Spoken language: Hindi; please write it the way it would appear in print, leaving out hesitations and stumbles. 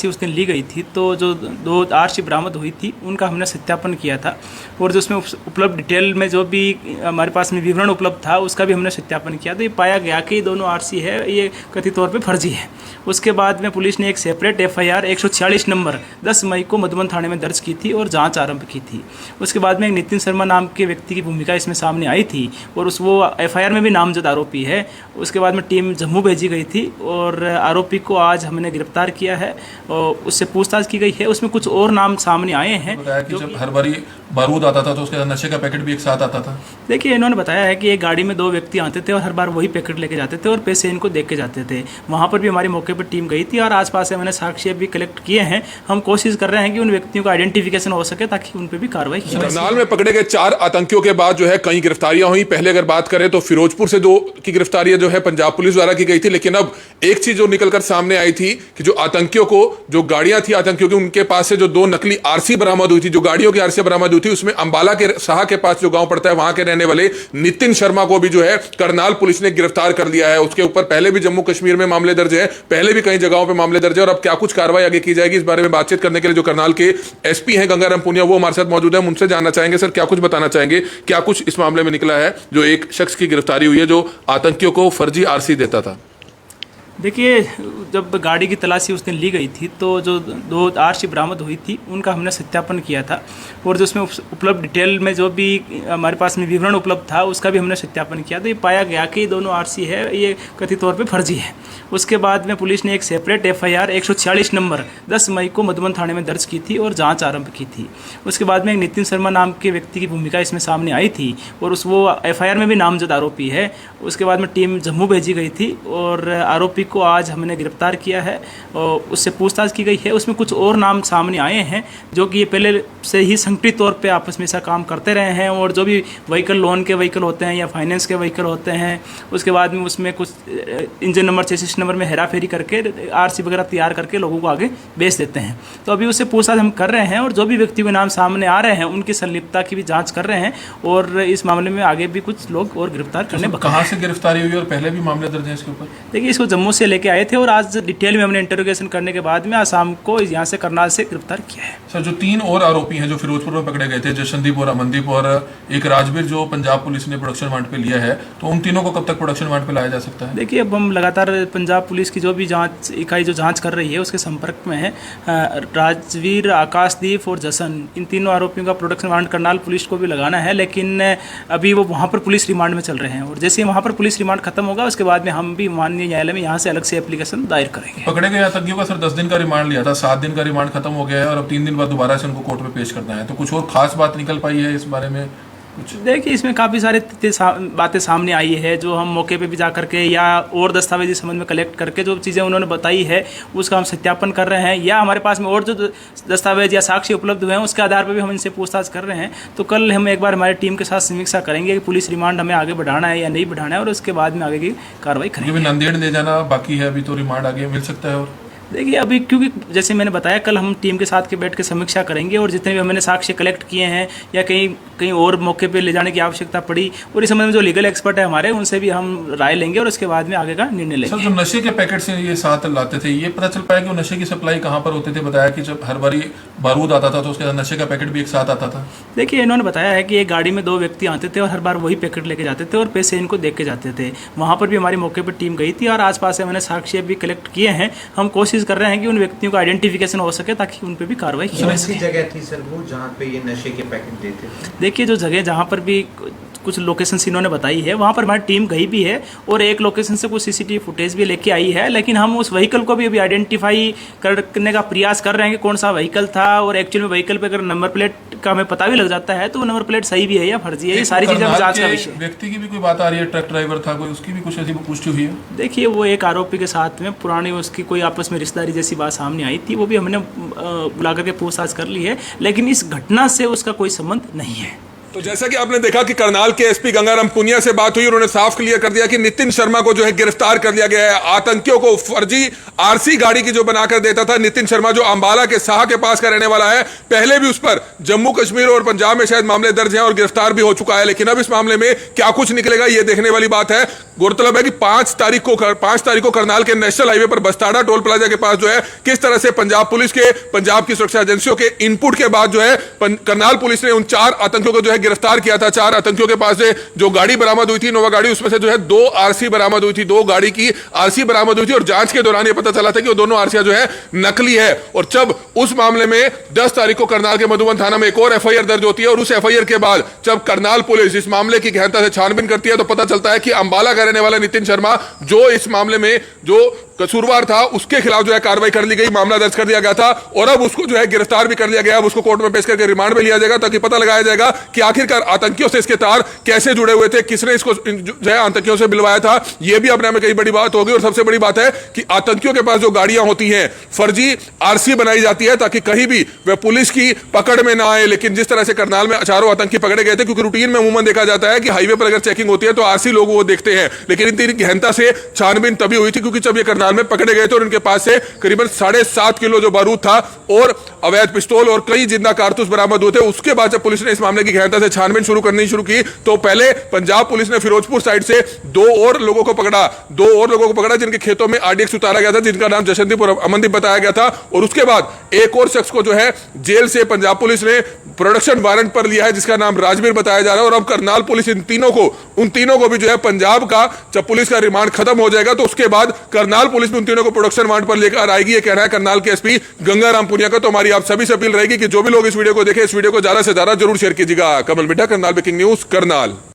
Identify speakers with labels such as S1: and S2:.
S1: उस दिन ली गई थी, तो जो 2 आरसी बरामद हुई थी उनका हमने सत्यापन किया था और जो उसमें उपलब्ध डिटेल में जो भी हमारे पास में विवरण उपलब्ध था उसका भी हमने सत्यापन किया। तो ये पाया गया कि दोनों आरसी है ये कथित तौर पे फर्जी है। उसके बाद में पुलिस ने एक सेपरेट एफआईआर 146 नंबर 10 मई को मधुबन थाने में दर्ज की थी और जांच आरंभ की थी। उसके बाद में एक नितिन शर्मा नाम के व्यक्ति की भूमिका इसमें सामने आई थी और वो एफआईआर में भी नामजद आरोपी है। उसके बाद में टीम जम्मू भेजी गई थी और आरोपी को आज हमने गिरफ्तार किया है और उससे पूछताछ की गई है। उसमें कुछ और नाम सामने आए हैं।
S2: बताया कि जब हर बारी बारूद आता था तो उसके नशे का पैकेट भी एक साथ आता था।
S1: देखिए, इन्होंने बताया है कि एक गाड़ी में 2 व्यक्ति आते थे और हर बार वही पैकेट लेके जाते थे और पैसे इनको देख के जाते थे। वहाँ पर भी हमारी मौके पर टीम गई थी और आसपास से मैंने साक्ष्य भी कलेक्ट किए हैं। हम कोशिश कर रहे हैं कि उन व्यक्तियों का आइडेंटिफिकेशन हो सके ताकि उन पर भी कार्रवाई की जाए।
S3: करनाल में पकड़े गए 4 आतंकियों के बाद जो है कई गिरफ्तारियां हुई। पहले अगर बात करें तो फिरोजपुर से 2 की गिरफ्तारियां जो है पंजाब पुलिस द्वारा की गई थी, लेकिन अब एक चीज जो निकलकर सामने आई थी कि जो आतंकियों को जो गाड़ियां थी आतंकियों की, उनके पास से जो 2 नकली आरसी बरामद हुई थी, जो गाड़ियों की आरसी बरामद हुई थी, उसमें अंबाला के शाह के पास जो गांव पड़ता है वहां के रहने वाले नितिन शर्मा को भी जो है करनाल पुलिस ने गिरफ्तार कर लिया है। उसके ऊपर पहले भी जम्मू कश्मीर में मामले दर्ज है, पहले भी कई जगहों पर मामले दर्ज है। और अब क्या कुछ कार्रवाई आगे की जाएगी, इस बारे में बातचीत करने के लिए जो करनाल के एसपी हैं गंगाराम पुनिया, वो हमारे साथ मौजूद है। उनसे जानना चाहेंगे, सर क्या कुछ बताना चाहेंगे, क्या कुछ इस मामले में निकला है जो एक शख्स की गिरफ्तारी हुई है जो आतंकियों को फर्जी आरसी देता था?
S1: देखिए, जब गाड़ी की तलाशी उस दिन ली गई थी तो जो 2 आरसी बरामद हुई थी उनका हमने सत्यापन किया था और जो उसमें उपलब्ध डिटेल में जो भी हमारे पास में विवरण उपलब्ध था उसका भी हमने सत्यापन किया। तो ये पाया गया कि दोनों आरसी है ये कथित तौर पे फर्जी है। उसके बाद में पुलिस ने एक सेपरेट एफआईआर 146 नंबर 10 मई को मधुबन थाने में दर्ज की थी और जाँच आरंभ की थी। उसके बाद में एक नितिन शर्मा नाम के व्यक्ति की भूमिका इसमें सामने आई थी और वो एफआईआर में भी नामजद आरोपी है। उसके बाद में टीम जम्मू भेजी गई थी और आरोपी को आज हमने गिरफ्तार किया है और उससे पूछताछ की गई है। उसमें कुछ और नाम सामने आए हैं जो कि ये पहले से ही संगठित तौर पे आपस में ऐसा काम करते रहे हैं और जो भी व्हीकल लोन के व्हीकल होते हैं या फाइनेंस के व्हीकल होते हैं, उसके बाद में उसमें कुछ इंजन नंबर चेसिस नंबर में हेरा फेरी करके आरसी वगैरह तैयार करके लोगों को आगे बेच देते हैं। तो अभी उससे पूछताछ हम कर रहे हैं और जो भी व्यक्ति के नाम सामने आ रहे हैं उनकी संलिप्तता की भी जाँच कर रहे हैं और इस मामले में आगे भी कुछ लोग और गिरफ्तार करने।
S2: कहाँ से गिरफ्तारी हुई और पहले भी मामले दर्ज हैं इसके ऊपर?
S1: देखिए, इसको जम्मू से लेके आए थे और आज डिटेल में हमने इंटरोगेशन करने के बाद में आसाम को यहाँ से करनाल से गिरफ्तार किया है।
S2: सर, जो 3 और आरोपी हैं जो फिरोजपुर में पकड़े गए थे, जशनदीप और अमनदीप और एक राजवीर, जो पंजाब पुलिस ने प्रोडक्शन वारंट पे लिया है, तो उन तीनों को कब तक प्रोडक्शन वारंट पे लाया जा सकता है?
S1: देखिए, अब हम लगातार पंजाब पुलिस की जो भी जांच इकाई जो जांच कर रही है उसके संपर्क में है। राजवीर, आकाशदीप और जसन, इन तीनों आरोपियों का प्रोडक्शन वारंट करनाल पुलिस को भी लगाना है, लेकिन अभी वो वहाँ पर पुलिस रिमांड में चल रहे हैं और जैसे ही वहाँ पर पुलिस रिमांड खत्म होगा उसके बाद में हम भी माननीय न्यायालय में यहाँ से अलग से एप्लीकेशन दायर करेंगे।
S2: पकड़े गए आतंकियों का सर 10 दिन का रिमांड लिया था, 7 दिन का रिमांड खत्म हो गया है और अब 3 दिन बाद दोबारा से उनको कोर्ट में पेश करना है। तो कुछ और खास बात निकल पाई है इस बारे में कुछ?
S1: देखिए, इसमें काफ़ी सारे बातें सामने आई है जो हम मौके पे भी जा करके या और दस्तावेजी संबंध में कलेक्ट करके जो चीज़ें उन्होंने बताई है उसका हम सत्यापन कर रहे हैं, या हमारे पास में और जो दस्तावेज या साक्ष्य उपलब्ध हुए हैं उसके आधार पर भी हम इनसे पूछताछ कर रहे हैं। तो कल हम एक बार हमारी टीम के साथ समीक्षा करेंगे कि पुलिस रिमांड हमें आगे बढ़ाना है या नहीं बढ़ाना है और उसके बाद में आगे की कार्रवाई करेंगे।
S2: नांदेड़ ले जाना बाकी है अभी, तो रिमांड आगे मिल सकता है। और
S1: देखिए, अभी क्योंकि जैसे मैंने बताया कल हम टीम के साथ के बैठ के समीक्षा करेंगे और जितने भी हमने साक्ष्य कलेक्ट किए हैं या कहीं और मौके पे ले जाने की आवश्यकता पड़ी और इस संबंध में जो लीगल एक्सपर्ट है हमारे उनसे भी हम राय लेंगे और उसके बाद में आगे का निर्णय लेंगे।
S2: सर, जो नशे के पैकेट से ये साथ लाते थे, ये पता चल पाया कि वो नशे की सप्लाई कहाँ पर होते थे? बताया कि जब हर बारी बारूद आता था तो उसके नशे का पैकेट भी एक साथ आता था।
S1: देखिए, इन्होंने बताया है कि एक गाड़ी में 2 व्यक्ति आते थे और हर बार वही पैकेट लेके जाते थे और पैसे इनको देख के जाते थे। वहाँ पर भी हमारी मौके पर टीम गई थी और आसपास से मैंने साक्ष्य भी कलेक्ट किए हैं। हम कोशिश कर रहे हैं कि उन व्यक्तियों का आइडेंटिफिकेशन हो सके ताकि उन पे भी कार्रवाई की जाए।
S4: कौन सी जगह थी सर वो जहाँ पे ये नशे के पैकेट देते थे?
S1: देखिए, जो जगह जहाँ पर भी कुछ लोकेशन इन्होंने बताई है वहाँ पर हमारी टीम गई भी है और एक लोकेशन से कुछ सीसीटीवी फुटेज भी लेके आई है, लेकिन हम उस व्हीकल को भी अभी आइडेंटिफाई करने का प्रयास कर रहे हैं कि कौन सा व्हीकल था और एक्चुअल में व्हीकल पे अगर नंबर प्लेट का हमें पता भी लग जाता है तो वो नंबर प्लेट सही भी है या फर्जी है, ये सारी चीज़ें जांच का विषय।
S2: व्यक्ति की भी कोई बात आ रही है, ट्रक ड्राइवर था कोई, उसकी भी कुछ ऐसी पुष्टि हुई है?
S1: देखिए, वो एक आरोपी के साथ में पुरानी उसकी कोई आपस में रिश्तेदारी जैसी बात सामने आई थी, वो भी हमने बुला करके पूछताछ कर ली है, लेकिन इस घटना से उसका कोई संबंध नहीं है।
S3: तो जैसा कि आपने देखा कि करनाल के एसपी गंगाराम पुनिया से बात हुई, उन्होंने साफ क्लियर कर दिया कि नितिन शर्मा को जो है गिरफ्तार कर लिया गया है। आतंकियों को फर्जी आरसी गाड़ी की जो बनाकर देता था नितिन शर्मा, जो अंबाला के शाह के पास का रहने वाला है, पहले भी उस पर जम्मू कश्मीर और पंजाब में शायद मामले दर्ज हैं और गिरफ्तार भी हो चुका है। लेकिन अब इस मामले में क्या कुछ निकलेगा ये देखने वाली बात है। गौरतलब है कि 5 तारीख को करनाल के नेशनल हाईवे पर बस्ताड़ा टोल प्लाजा के पास जो है किस तरह से पंजाब पुलिस के, पंजाब की सुरक्षा एजेंसियों के इनपुट के बाद जो है करनाल पुलिस ने उन 4 आतंकियों को जो है गिरफ्तार किया था। 4 आतंकियों के पास से जो गाड़ी बरामद हुई थी, इनोवा गाड़ी, उसमें से जो है 2 आरसी बरामद हुई थी, 2 गाड़ी की आरसी बरामद हुई थी और जांच के दौरान यह पता चला था कि वो दोनों आरसीआं जो है नकली है। और जब उस मामले में 10 तारीख को करनाल के मधुबन थाना में एक और एफआईआर दर्ज होती है और उस एफआईआर के बाद जब करनाल पुलिस इस मामले की गहनता से छानबीन करती है तो पता चलता है कि अंबाला का रहने वाला नितिन शर्मा, जो इस मामले में जो कसूरवार था, उसके खिलाफ जो है कार्रवाई कर ली गई, मामला दर्ज कर दिया गया था और अब उसको जो है गिरफ्तार भी कर लिया गया। अब उसको कोर्ट में पेश करके रिमांड में लिया जाएगा ताकि पता लगाया जाएगा कि आखिरकार आतंकियों से इसके तार कैसे जुड़े हुए थे, किसने इसको जो है आतंकियों से मिलवाया था। यह भी अपने में कई बड़ी बात होगी। और सबसे बड़ी बात है कि आतंकियों के पास जो गाड़ियां होती हैं, फर्जी आरसी बनाई जाती है ताकि कहीं भी वह पुलिस की पकड़ में ना आए। लेकिन जिस तरह से करनाल में 4 आतंकी पकड़े गए थे, क्योंकि रूटीन में अमूमन देखा जाता है कि हाईवे पर अगर चेकिंग होती है तो आरसी लोग वो देखते हैं, लेकिन इतनी गहनता से छानबीन तभी हुई थी क्योंकि जब ये करनाल में पकड़े गए थे और इनके पास से करीबन 7.5 किलो जो बारूद था और अवैध पिस्तौल और कई जिंदा कारतूस बरामद हुए थे। उसके बाद जब पुलिस ने इस मामले की गहनता से छानबीन शुरू की तो पहले पंजाब पुलिस ने फिरोजपुर साइड से 2 और लोगों को पकड़ा जिनके खेतों में आरडीएक्स उतारा गया था, जिनका नाम जशनदीप और अमनदीप बताया गया था। और उसके बाद एक और शख्स को जो है जेल से पंजाब पुलिस ने प्रोडक्शन वारंट पर लिया है, जिसका नाम राजवीर बताया जा रहा है। और अब करनाल पुलिस उन तीनों को भी जो है पंजाब का, जब पुलिस का रिमांड खत्म हो जाएगा तो उसके बाद करनाल पुलिस भी उन तीनों को प्रोडक्शन वारंट पर लेकर आएगी। ये कहना है करनाल के एसपी गंगाराम पुनिया का। तो हमारी आप सभी से अपील रहेगी कि जो भी लोग इस वीडियो को देखें, इस वीडियो को ज्यादा से ज्यादा जरूर शेयर कीजिएगा। कमल मिड्ढा, करनाल ब्रेकिंग न्यूज, करनाल।